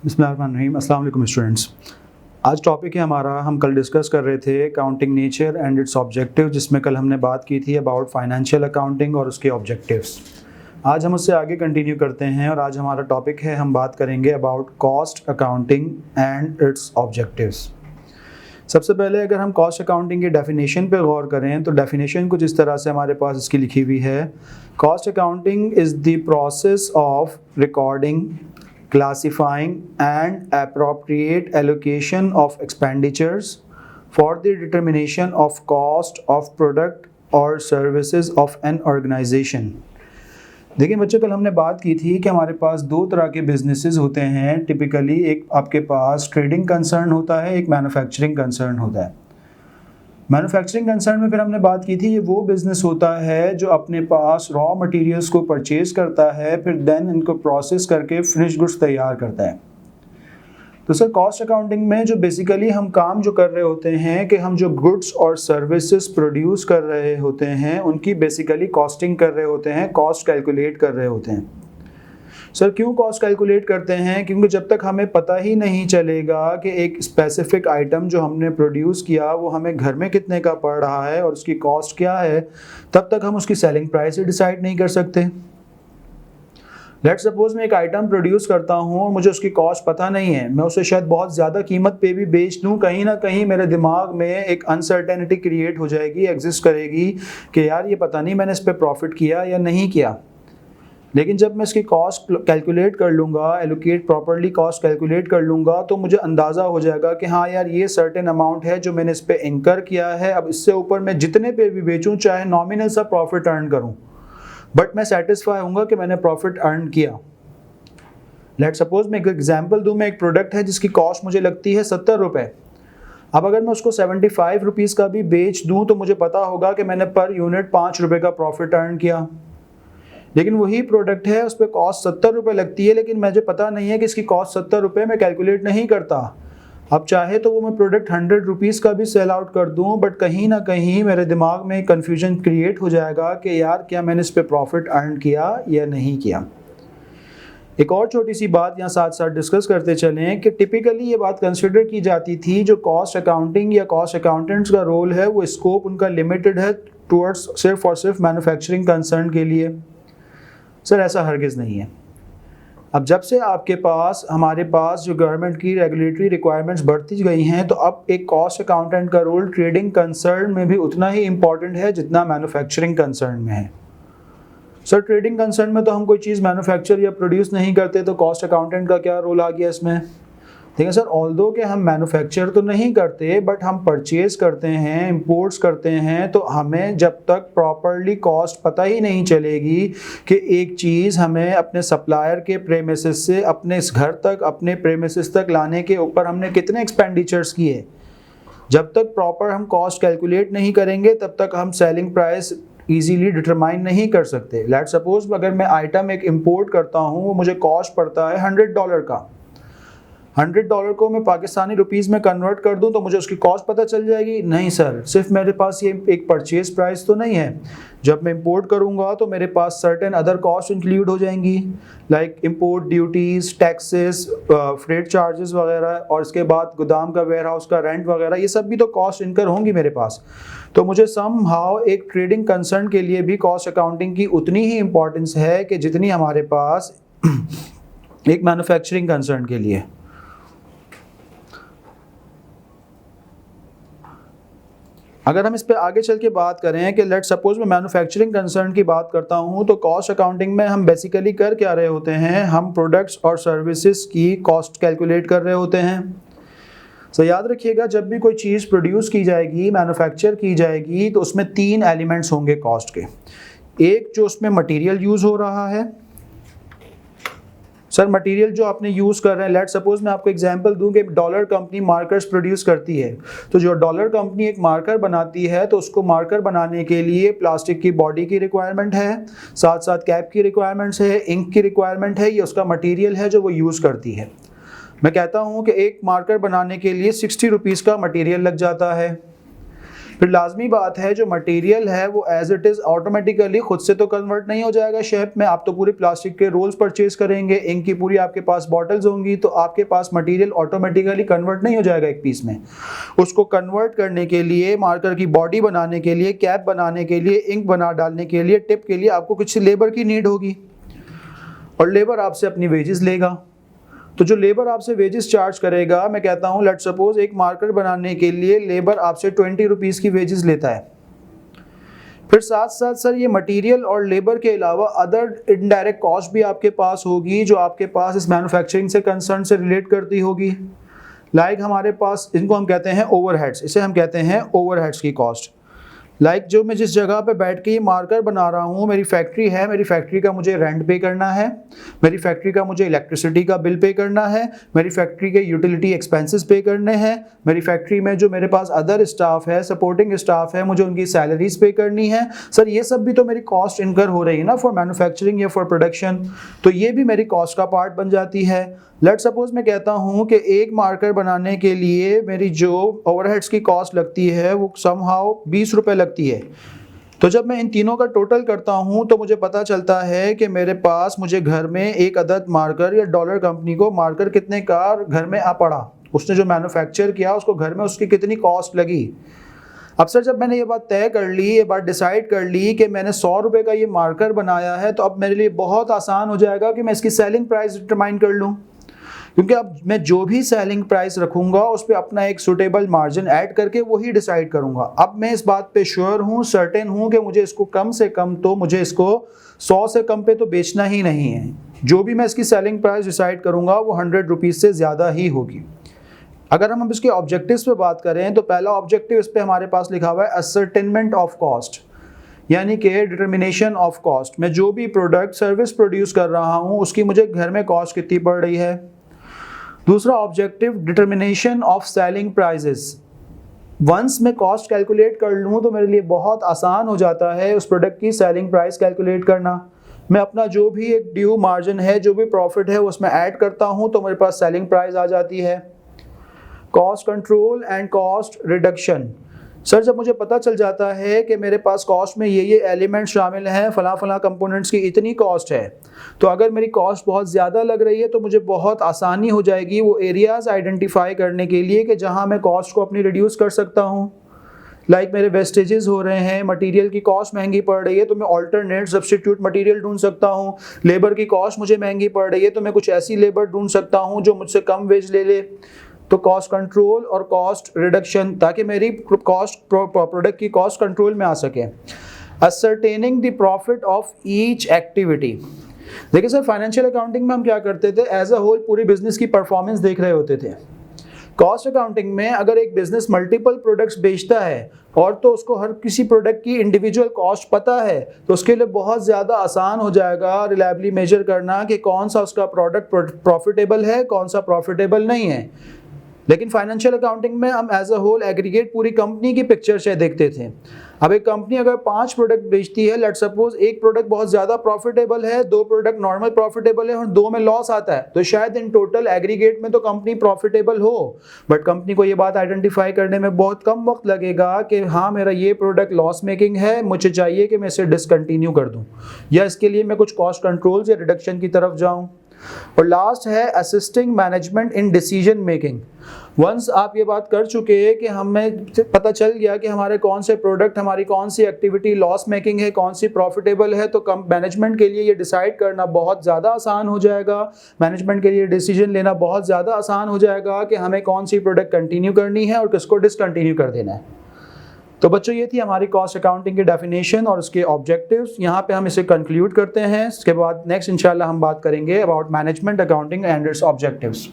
बिस्मिल्लाहिर्रहमानिर्रहीम। अस्सलाम वालेकुम स्टूडेंट्स। आज टॉपिक है हमारा, हम कल डिस्कस कर रहे थे accounting nature and it's objective, जिसमें कल हमने बात की थी अबाउट फाइनेंशियल अकाउंटिंग और उसके ऑब्जेक्टिव्स। आज हम उससे आगे कंटिन्यू करते हैं और आज हमारा टॉपिक है, हम बात करेंगे about cost accounting and it's objectives. सबसे पहले अगर हम कॉस्ट अकाउंटिंग की डेफिनेशन पे गौर करें तो डेफिनेशन कुछ इस तरह से हमारे पास इसकी लिखी हुई है। Cost accounting is the process of recording, classifying and appropriate allocation of expenditures for the determination of cost of product or services of an organization। देखिए बच्चों, कल हमने बात की थी कि हमारे पास दो तरह के बिजनेसेस होते हैं टिपिकली। एक आपके पास ट्रेडिंग कंसर्न होता है, एक मैन्युफैक्चरिंग कंसर्न होता है। मैन्युफैक्चरिंग कंसर्न में फिर हमने बात की थी, ये वो बिज़नेस होता है जो अपने पास रॉ मटेरियल्स को परचेज़ करता है, फिर देन इनको प्रोसेस करके फिनिश गुड्स तैयार करता है। तो सर कॉस्ट अकाउंटिंग में जो बेसिकली हम काम जो कर रहे होते हैं कि हम जो गुड्स और सर्विसेज प्रोड्यूस कर रहे होते हैं उनकी बेसिकली कॉस्टिंग कर रहे होते हैं, कॉस्ट कैलकुलेट कर रहे होते हैं। सर क्यों कॉस्ट कैलकुलेट करते हैं? क्योंकि जब तक हमें पता ही नहीं चलेगा कि एक स्पेसिफिक आइटम जो हमने प्रोड्यूस किया वो हमें घर में कितने का पड़ रहा है और उसकी कॉस्ट क्या है, तब तक हम उसकी सेलिंग प्राइस ही डिसाइड नहीं कर सकते। लेट्स सपोज मैं एक आइटम प्रोड्यूस करता हूँ और मुझे उसकी कॉस्ट पता नहीं है, मैं उसे शायद बहुत ज़्यादा कीमत पे भी बेच दूँ, कहीं ना कहीं मेरे दिमाग में एक अनसर्टेनिटी क्रिएट हो जाएगी, एग्जिस्ट करेगी कि यार ये पता नहीं मैंने इस पर प्रॉफिट किया या नहीं किया। लेकिन जब मैं इसकी कॉस्ट कैलकुलेट कर लूँगा, एलोकेट प्रॉपर्ली कॉस्ट कैलकुलेट कर लूँगा, तो मुझे अंदाज़ा हो जाएगा कि हाँ यार ये सर्टेन अमाउंट है जो मैंने इस पर इंकर किया है। अब इससे ऊपर मैं जितने पे भी बेचूँ, चाहे नॉमिनल सा प्रॉफिट अर्न करूँ, बट मैं सेटिस्फाई होऊंगा कि मैंने प्रॉफिट अर्न किया। लेट सपोज मैं एक एग्जांपल दूँ, मैं एक प्रोडक्ट है जिसकी कॉस्ट मुझे लगती है 70 रुपये। अब अगर मैं उसको 75 रुपीज़ का भी बेच दूँ तो मुझे पता होगा कि मैंने पर यूनिट 5 रुपये का प्रॉफिट अर्न किया। लेकिन वही प्रोडक्ट है, उस पर कॉस्ट 70 रुपये लगती है, लेकिन मुझे पता नहीं है कि इसकी कॉस्ट 70 रुपये मैं कैलकुलेट नहीं करता। अब चाहे तो वो मैं प्रोडक्ट 100 रुपीज़ का भी सेल आउट कर दूं, बट कहीं ना कहीं मेरे दिमाग में कन्फ्यूजन क्रिएट हो जाएगा कि यार क्या मैंने इस पर प्रॉफिट अर्न किया या नहीं किया। एक और छोटी सी बात यहाँ साथ साथ डिस्कस करते चलें कि टिपिकली ये बात कंसिडर की जाती थी, जो कॉस्ट अकाउंटिंग या कॉस्ट अकाउंटेंट्स का रोल है वो स्कोप उनका लिमिटेड है टूवर्ड्स सिर्फ और सिर्फ मैन्युफैक्चरिंग कंसर्न के लिए। सर ऐसा हरगिज़ नहीं है। अब जब से आपके पास हमारे पास जो गवर्नमेंट की रेगुलेटरी रिक्वायरमेंट्स बढ़ती गई हैं, तो अब एक कॉस्ट अकाउंटेंट का रोल ट्रेडिंग कंसर्न में भी उतना ही इम्पॉर्टेंट है जितना मैन्युफैक्चरिंग कंसर्न में है। सर ट्रेडिंग कंसर्न में तो हम कोई चीज़ मैन्युफैक्चर या प्रोड्यूस नहीं करते, तो कॉस्ट अकाउंटेंट का क्या रोल आ गया इसमें? देखिए सर, ऑल्दो कि हम मैन्युफैक्चर तो नहीं करते, बट हम परचेज करते हैं, इंपोर्ट्स करते हैं, तो हमें जब तक प्रॉपरली कॉस्ट पता ही नहीं चलेगी कि एक चीज़ हमें अपने सप्लायर के प्रेमिसेस से अपने इस घर तक, अपने प्रेमिसेस तक लाने के ऊपर हमने कितने एक्सपेंडिचर्स किए, जब तक प्रॉपर हम कॉस्ट कैलकुलेट नहीं करेंगे तब तक हम सेलिंग प्राइस ईजीली डिटरमाइन नहीं कर सकते। लेट सपोज अगर मैं आइटम एक इम्पोर्ट करता हूँ, वो मुझे कॉस्ट पड़ता है $100 का, $100 को मैं पाकिस्तानी रुपीज़ में कन्वर्ट कर दूं तो मुझे उसकी कॉस्ट पता चल जाएगी? नहीं सर, सिर्फ मेरे पास ये एक परचेज प्राइस तो नहीं है। जब मैं इंपोर्ट करूंगा तो मेरे पास सर्टेन अदर कॉस्ट इंक्लूड हो जाएंगी, like import duties, taxes, freight charges वगैरह, और इसके बाद गोदाम का, वेयर हाउस का रेंट वगैरह, ये सब भी तो कॉस्ट इनकर होंगी मेरे पास। तो मुझे सम हाउ एक ट्रेडिंग कंसर्न के लिए भी कॉस्ट अकाउंटिंग की उतनी ही इम्पोर्टेंस है कि जितनी हमारे पास एक मैन्युफैक्चरिंग कंसर्न के लिए। अगर हम इस पे आगे चल के बात करें कि लेट सपोज मैं मैन्युफैक्चरिंग कंसर्न की बात करता हूं, तो कॉस्ट अकाउंटिंग में हम बेसिकली कर क्या रहे होते हैं, हम प्रोडक्ट्स और सर्विसेज की कॉस्ट कैलकुलेट कर रहे होते हैं। सो याद रखिएगा, जब भी कोई चीज़ प्रोड्यूस की जाएगी, मैन्युफैक्चर की जाएगी, तो उसमें 3 एलिमेंट्स होंगे कॉस्ट के। एक जो उसमें मटीरियल यूज़ हो रहा है। सर मटेरियल जो आपने यूज़ कर रहे हैं, लेट सपोज मैं आपको एग्जांपल दूं कि डॉलर कंपनी मार्कर्स प्रोड्यूस करती है, तो जो डॉलर कंपनी एक मार्कर बनाती है, तो उसको मार्कर बनाने के लिए प्लास्टिक की बॉडी की रिक्वायरमेंट है, साथ साथ कैप की रिक्वायरमेंट्स है, इंक की रिक्वायरमेंट है, ये उसका मटेरियल है जो वो यूज़ करती है। मैं कहता हूँ कि एक मार्कर बनाने के लिए 60 रुपीज़ का मटेरियल लग जाता है। फिर लाजमी बात है जो मटेरियल है वो एज इट इज़ ऑटोमेटिकली खुद से तो कन्वर्ट नहीं हो जाएगा शेप में। आप तो पूरी प्लास्टिक के रोल्स परचेज करेंगे, इंक की पूरी आपके पास बॉटल्स होंगी, तो आपके पास मटेरियल ऑटोमेटिकली कन्वर्ट नहीं हो जाएगा एक पीस में। उसको कन्वर्ट करने के लिए, मार्कर की बॉडी बनाने के लिए, कैप बनाने के लिए, इंक बना डालने के लिए, टिप के लिए आपको कुछ लेबर की नीड होगी, और लेबर आपसे अपनी वेजेस लेगा। तो जो लेबर आपसे वेजेस चार्ज करेगा, मैं कहता हूँ लेट सपोज एक मार्कर बनाने के लिए लेबर आपसे 20 रुपीज़ की वेजेस लेता है। फिर साथ साथ सर ये मटेरियल और लेबर के अलावा अदर इनडायरेक्ट कॉस्ट भी आपके पास होगी जो आपके पास इस मैन्युफैक्चरिंग से कंसर्न से रिलेट करती होगी। लाइक हमारे पास इनको हम कहते हैं ओवरहेड्स, इसे हम कहते हैं ओवरहेड्स की कॉस्ट। लाइक जो मैं जिस जगह पे बैठ के ये मार्कर बना रहा हूँ, मेरी फैक्ट्री है, मेरी फैक्ट्री का मुझे रेंट पे करना है, मेरी फैक्ट्री का मुझे इलेक्ट्रिसिटी का बिल पे करना है, मेरी फैक्ट्री के यूटिलिटी एक्सपेंसेस पे करने हैं, मेरी फैक्ट्री में जो मेरे पास अदर स्टाफ है, सपोर्टिंग स्टाफ है, मुझे उनकी सैलरीज पे करनी है। सर ये सब भी तो मेरी कॉस्ट इनकर हो रही है ना फॉर मैन्युफैक्चरिंग या फॉर प्रोडक्शन, तो ये भी मेरी कॉस्ट का पार्ट बन जाती है। लेट सपोज मैं कहता हूँ कि एक मार्कर बनाने के लिए मेरी जो ओवरहेड्स की कॉस्ट लगती है वो समहाउ 20 रुपये लगती है। तो जब मैं इन तीनों का टोटल करता हूँ तो मुझे पता चलता है कि मेरे पास मुझे घर में एक अदद मार्कर या डॉलर कंपनी को मार्कर कितने का घर में आ पड़ा, उसने जो मैन्युफैक्चर किया उसको घर में उसकी कितनी कॉस्ट लगी। अब सर जब मैंने ये बात तय कर ली, ये बात डिसाइड कर ली कि मैंने 100 रुपये का ये मार्कर बनाया है, तो अब मेरे लिए बहुत आसान हो जाएगा कि मैं इसकी सेलिंग प्राइस डिटरमाइन कर लूँ, क्योंकि अब मैं जो भी सेलिंग प्राइस रखूंगा उस पर अपना एक सुटेबल मार्जिन ऐड करके वही डिसाइड करूंगा। अब मैं इस बात पे श्योर हूँ, सर्टेन हूँ कि मुझे इसको कम से कम तो मुझे इसको 100 से कम पे तो बेचना ही नहीं है। जो भी मैं इसकी सेलिंग प्राइस डिसाइड करूंगा वो 100 रुपीज़ से ज़्यादा ही होगी। अगर हम इसके ऑब्जेक्टिव्स पे बात करें तो पहला ऑब्जेक्टिव इस पे हमारे पास लिखा हुआ है असर्टेनमेंट ऑफ कॉस्ट, यानी कि डिटर्मिनेशन ऑफ कॉस्ट। मैं जो भी प्रोडक्ट सर्विस प्रोड्यूस कर रहा हूँ उसकी मुझे घर में कॉस्ट कितनी पड़ रही है। दूसरा objective determination of selling prices. Once मैं कॉस्ट कैलकुलेट कर लूँ तो मेरे लिए बहुत आसान हो जाता है उस प्रोडक्ट की सेलिंग प्राइस कैलकुलेट करना। मैं अपना जो भी एक ड्यू मार्जिन है, जो भी प्रॉफिट है उसमें ऐड करता हूँ तो मेरे पास सेलिंग प्राइस आ जाती है। Cost control and cost reduction. Sir जब मुझे पता चल जाता है कि मेरे पास कॉस्ट में ये एलिमेंट शामिल हैं, फला कंपोनेंट्स की इतनी कॉस्ट है, तो अगर मेरी कॉस्ट बहुत ज़्यादा लग रही है तो मुझे बहुत आसानी हो जाएगी वो एरियाज़ आइडेंटिफाई करने के लिए कि जहां मैं कॉस्ट को अपनी रिड्यूस कर सकता हूं। लाइक मेरे वेस्टेजेस हो रहे हैं, मटेरियल की कॉस्ट महंगी पड़ रही है तो मैं ऑल्टरनेट सब्स्टिट्यूट मटेरियल ढूंढ सकता हूं। लेबर की कॉस्ट मुझे महंगी पड़ रही है तो मैं कुछ ऐसी लेबर ढूंढ सकता हूं जो मुझसे कम वेज ले। तो कॉस्ट कंट्रोल और कॉस्ट रिडक्शन, ताकि मेरी कॉस्ट प्रोडक्ट की कॉस्ट कंट्रोल में आ सके। Ascertaining the profit of each activity. देखिए सर फाइनेंशियल अकाउंटिंग में हम क्या करते थे, एज अ होल पूरी बिजनेस की परफॉर्मेंस देख रहे होते थे। कॉस्ट अकाउंटिंग में अगर एक बिजनेस मल्टीपल प्रोडक्ट्स बेचता है और तो उसको हर किसी प्रोडक्ट की इंडिविजुअल कॉस्ट पता है तो उसके लिए बहुत ज़्यादा आसान हो जाएगा रिलायबली मेजर करना कि कौन सा उसका प्रोडक्ट प्रॉफिटेबल है, कौन सा प्रॉफिटेबल नहीं है। लेकिन फाइनेंशियल अकाउंटिंग में हम एज अ होल एग्रीगेट पूरी कंपनी की पिक्चर से देखते थे। अब एक कंपनी अगर 5 प्रोडक्ट बेचती है, लेट सपोज एक प्रोडक्ट बहुत ज़्यादा प्रॉफिटेबल है, 2 प्रोडक्ट नॉर्मल प्रॉफिटेबल है और 2 में लॉस आता है, तो शायद इन टोटल एग्रीगेट में तो कंपनी प्रॉफिटेबल हो, बट कंपनी को ये बात आइडेंटिफाई करने में बहुत कम वक्त लगेगा कि हाँ मेरा ये प्रोडक्ट लॉस मेकिंग है, मुझे चाहिए कि मैं इसे डिसकंटिन्यू कर दूँ या इसके लिए मैं कुछ कॉस्ट कंट्रोल या रिडक्शन की तरफ जाऊँ। और लास्ट है assisting management in decision making. Once आप ये बात कर चुके हैं कि हमें पता चल गया कि हमारे कौन से प्रोडक्ट, हमारी कौन सी एक्टिविटी लॉस मेकिंग है, कौन सी प्रॉफिटेबल है, तो कम मैनेजमेंट के लिए ये डिसाइड करना बहुत ज़्यादा आसान हो जाएगा। मैनेजमेंट के लिए डिसीजन लेना बहुत ज़्यादा आसान हो जाएगा कि हमें कौन सी प्रोडक्ट कंटिन्यू करनी है और किसको डिसकंटिन्यू कर देना है। तो बच्चों ये थी हमारी कॉस्ट अकाउंटिंग की डेफिनेशन और उसके ऑब्जेक्टिव्स। यहाँ पे हम इसे कंक्लूड करते हैं। इसके बाद नेक्स्ट इंशाल्लाह हम बात करेंगे about management accounting and it's objectives.